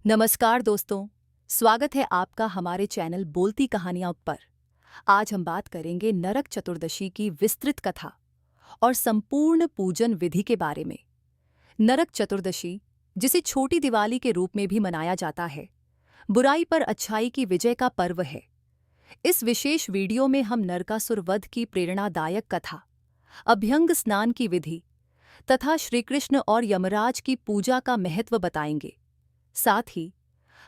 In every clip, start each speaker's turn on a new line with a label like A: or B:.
A: नमस्कार दोस्तों, स्वागत है आपका हमारे चैनल बोलती कहानियां पर। आज हम बात करेंगे नरक चतुर्दशी की विस्तृत कथा और संपूर्ण पूजन विधि के बारे में। नरक चतुर्दशी, जिसे छोटी दिवाली के रूप में भी मनाया जाता है, बुराई पर अच्छाई की विजय का पर्व है। इस विशेष वीडियो में हम नरकासुर वध की प्रेरणादायक कथा, अभ्यंग स्नान की विधि तथा श्रीकृष्ण और यमराज की पूजा का महत्व बताएंगे। साथ ही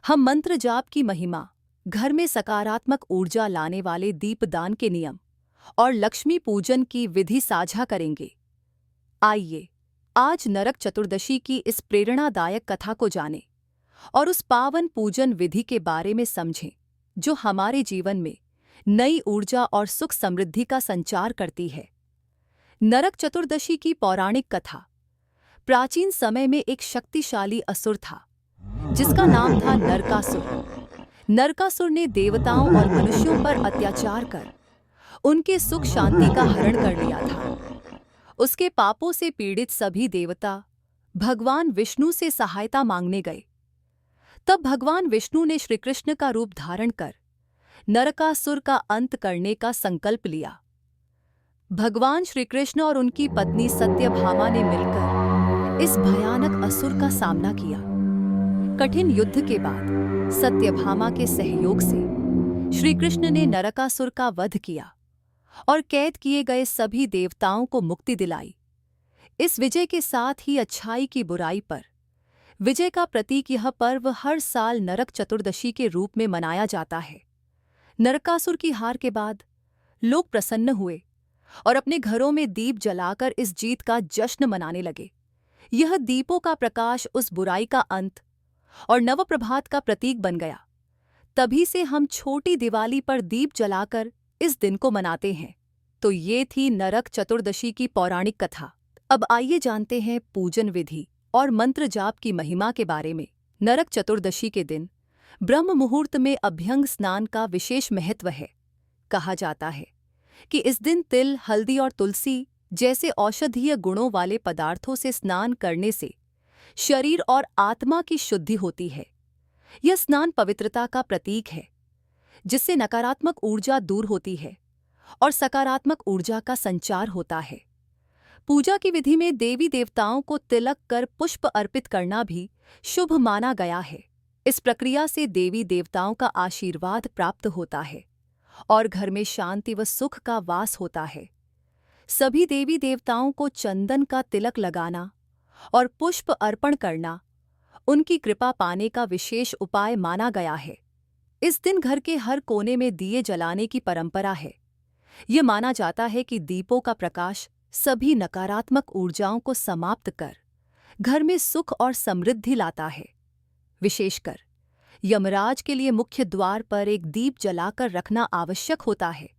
A: हम मंत्र जाप की महिमा, घर में सकारात्मक ऊर्जा लाने वाले दीपदान के नियम और लक्ष्मी पूजन की विधि साझा करेंगे। आइए आज नरक चतुर्दशी की इस प्रेरणादायक कथा को जानें और उस पावन पूजन विधि के बारे में समझें जो हमारे जीवन में नई ऊर्जा और सुख समृद्धि का संचार करती है। नरक चतुर्दशी की पौराणिक कथा। प्राचीन समय में एक शक्तिशाली असुर था जिसका नाम था नरकासुर। नरकासुर ने देवताओं और मनुष्यों पर अत्याचार कर उनके सुख शांति का हरण कर लिया था। उसके पापों से पीड़ित सभी देवता भगवान विष्णु से सहायता मांगने गए। तब भगवान विष्णु ने श्रीकृष्ण का रूप धारण कर नरकासुर का अंत करने का संकल्प लिया। भगवान श्रीकृष्ण और उनकी पत्नी सत्यभामा ने मिलकर इस भयानक असुर का सामना किया। कठिन युद्ध के बाद सत्यभामा के सहयोग से श्रीकृष्ण ने नरकासुर का वध किया और कैद किए गए सभी देवताओं को मुक्ति दिलाई। इस विजय के साथ ही अच्छाई की बुराई पर विजय का प्रतीक यह पर्व हर साल नरक चतुर्दशी के रूप में मनाया जाता है। नरकासुर की हार के बाद लोग प्रसन्न हुए और अपने घरों में दीप जलाकर इस जीत का जश्न मनाने लगे। यह दीपों का प्रकाश उस बुराई का अंत और नवप्रभात का प्रतीक बन गया। तभी से हम छोटी दिवाली पर दीप जलाकर इस दिन को मनाते हैं। तो ये थी नरक चतुर्दशी की पौराणिक कथा। अब आइए जानते हैं पूजन विधि और मंत्र जाप की महिमा के बारे में। नरक चतुर्दशी के दिन ब्रह्म मुहूर्त में अभ्यंग स्नान का विशेष महत्व है। कहा जाता है कि इस दिन तिल, हल्दी और तुलसी जैसे औषधीय गुणों वाले पदार्थों से स्नान करने से शरीर और आत्मा की शुद्धि होती है। यह स्नान पवित्रता का प्रतीक है, जिससे नकारात्मक ऊर्जा दूर होती है और सकारात्मक ऊर्जा का संचार होता है। पूजा की विधि में देवी देवताओं को तिलक कर पुष्प अर्पित करना भी शुभ माना गया है। इस प्रक्रिया से देवी देवताओं का आशीर्वाद प्राप्त होता है और घर में शांति व सुख का वास होता है। सभी देवी देवताओं को चंदन का तिलक लगाना और पुष्प अर्पण करना उनकी कृपा पाने का विशेष उपाय माना गया है। इस दिन घर के हर कोने में दिए जलाने की परंपरा है। यह माना जाता है कि दीपों का प्रकाश सभी नकारात्मक ऊर्जाओं को समाप्त कर घर में सुख और समृद्धि लाता है। विशेषकर यमराज के लिए मुख्य द्वार पर एक दीप जलाकर रखना आवश्यक होता है,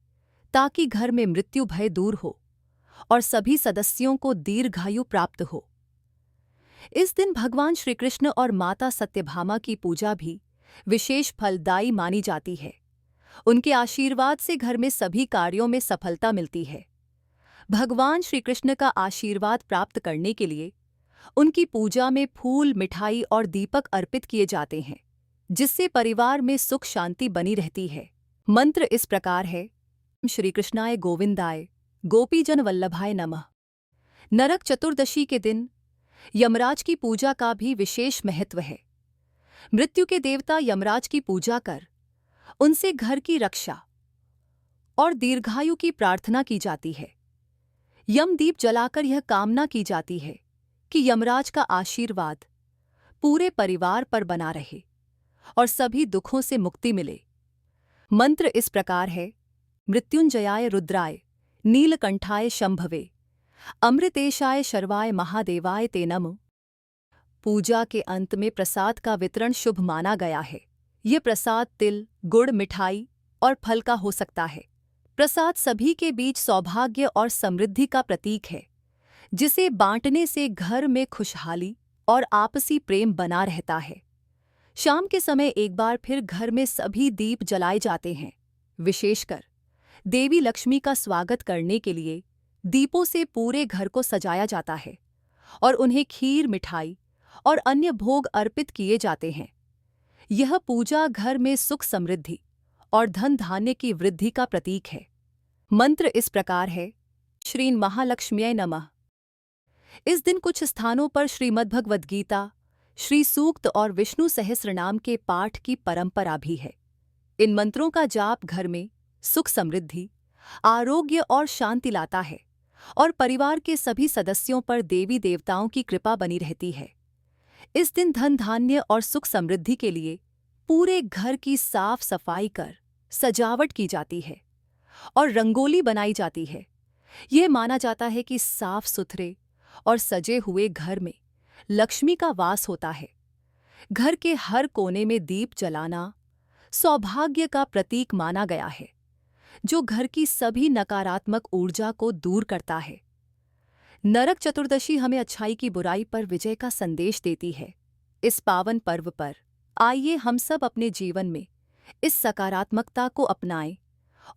A: ताकि घर में मृत्यु भय दूर हो और सभी सदस्यों को दीर्घायु प्राप्त हो। इस दिन भगवान श्रीकृष्ण और माता सत्यभामा की पूजा भी विशेष फलदायी मानी जाती है। उनके आशीर्वाद से घर में सभी कार्यों में सफलता मिलती है। भगवान श्रीकृष्ण का आशीर्वाद प्राप्त करने के लिए उनकी पूजा में फूल, मिठाई और दीपक अर्पित किए जाते हैं, जिससे परिवार में सुख शांति बनी रहती है। मंत्र इस प्रकार है: श्रीकृष्णाय गोविंदाय गोपीजन वल्लभाय नमः। नरक चतुर्दशी के दिन यमराज की पूजा का भी विशेष महत्व है। मृत्यु के देवता यमराज की पूजा कर उनसे घर की रक्षा और दीर्घायु की प्रार्थना की जाती है। यमदीप जलाकर यह कामना की जाती है कि यमराज का आशीर्वाद पूरे परिवार पर बना रहे और सभी दुखों से मुक्ति मिले। मंत्र इस प्रकार है: मृत्युंजयाय रुद्राय नीलकंठाय शंभवे अमृतेशाय शर्वाय महादेवाय ते नमः। पूजा के अंत में प्रसाद का वितरण शुभ माना गया है। यह प्रसाद तिल, गुड़, मिठाई और फल का हो सकता है। प्रसाद सभी के बीच सौभाग्य और समृद्धि का प्रतीक है, जिसे बांटने से घर में खुशहाली और आपसी प्रेम बना रहता है। शाम के समय एक बार फिर घर में सभी दीप जलाए जाते हैं। विशेषकर देवी लक्ष्मी का स्वागत करने के लिए दीपों से पूरे घर को सजाया जाता है और उन्हें खीर, मिठाई और अन्य भोग अर्पित किए जाते हैं। यह पूजा घर में सुख समृद्धि और धन धान्य की वृद्धि का प्रतीक है। मंत्र इस प्रकार है। श्रीं महालक्ष्म्यै नमः। इस दिन कुछ स्थानों पर श्रीमद्भगवद गीता, श्री सूक्त और विष्णु सहस्रनाम के पाठ की परंपरा भी है। इन मंत्रों का जाप घर में सुख समृद्धि, आरोग्य और शांति लाता है और परिवार के सभी सदस्यों पर देवी देवताओं की कृपा बनी रहती है। इस दिन धन धान्य और सुख समृद्धि के लिए पूरे घर की साफ सफाई कर सजावट की जाती है और रंगोली बनाई जाती है। यह माना जाता है कि साफ सुथरे और सजे हुए घर में लक्ष्मी का वास होता है। घर के हर कोने में दीप जलाना सौभाग्य का प्रतीक माना गया है, जो घर की सभी नकारात्मक ऊर्जा को दूर करता है। नरक चतुर्दशी हमें अच्छाई की बुराई पर विजय का संदेश देती है। इस पावन पर्व पर आइए हम सब अपने जीवन में इस सकारात्मकता को अपनाएं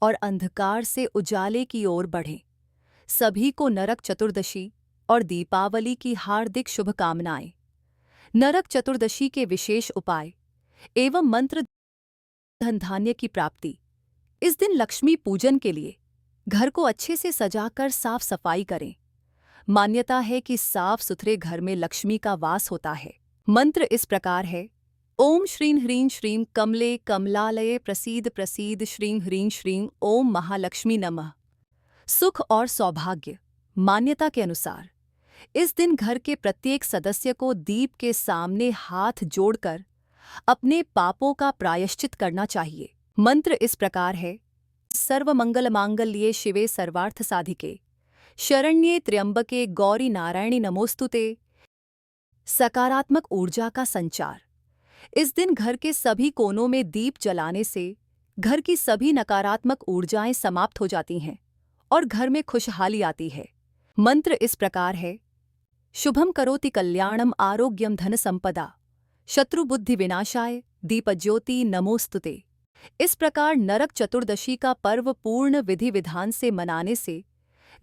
A: और अंधकार से उजाले की ओर बढ़ें। सभी को नरक चतुर्दशी और दीपावली की हार्दिक शुभकामनाएं। नरक चतुर्दशी के विशेष उपाय एवं मंत्र। धन धान्य की प्राप्ति। इस दिन लक्ष्मी पूजन के लिए घर को अच्छे से सजाकर साफ सफाई करें। मान्यता है कि साफ सुथरे घर में लक्ष्मी का वास होता है। मंत्र इस प्रकार है। ओम श्रीं ह्रीं श्रीं कमले कमलालये प्रसीद प्रसीद श्रीं ह्रीं श्रीं ओम महालक्ष्मी नमः। सुख और सौभाग्य। मान्यता के अनुसार इस दिन घर के प्रत्येक सदस्य को दीप के सामने हाथ जोड़कर अपने पापों का प्रायश्चित करना चाहिए। मंत्र इस प्रकार है। सर्वमंगल मांगल्ये शिवे सर्वार्थ साधिके शरण्ये त्र्यंबके गौरी नारायणी नमोस्तुते। सकारात्मक ऊर्जा का संचार। इस दिन घर के सभी कोनों में दीप जलाने से घर की सभी नकारात्मक ऊर्जाएं समाप्त हो जाती हैं और घर में खुशहाली आती है। मंत्र इस प्रकार है। शुभम करोति कल्याणम आरोग्यम धन संपदा शत्रु बुद्धि विनाशाय दीपज्योति नमोस्तुते। इस प्रकार नरक चतुर्दशी का पर्व पूर्ण विधि विधान से मनाने से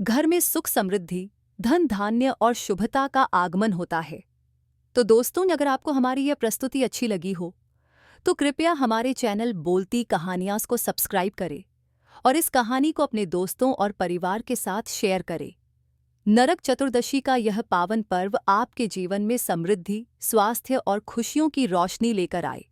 A: घर में सुख समृद्धि, धन धान्य और शुभता का आगमन होता है। तो दोस्तों, अगर आपको हमारी यह प्रस्तुति अच्छी लगी हो तो कृपया हमारे चैनल बोलती कहानियाँ को सब्सक्राइब करें और इस कहानी को अपने दोस्तों और परिवार के साथ शेयर करें। नरक चतुर्दशी का यह पावन पर्व आपके जीवन में समृद्धि, स्वास्थ्य और खुशियों की रोशनी लेकर आए।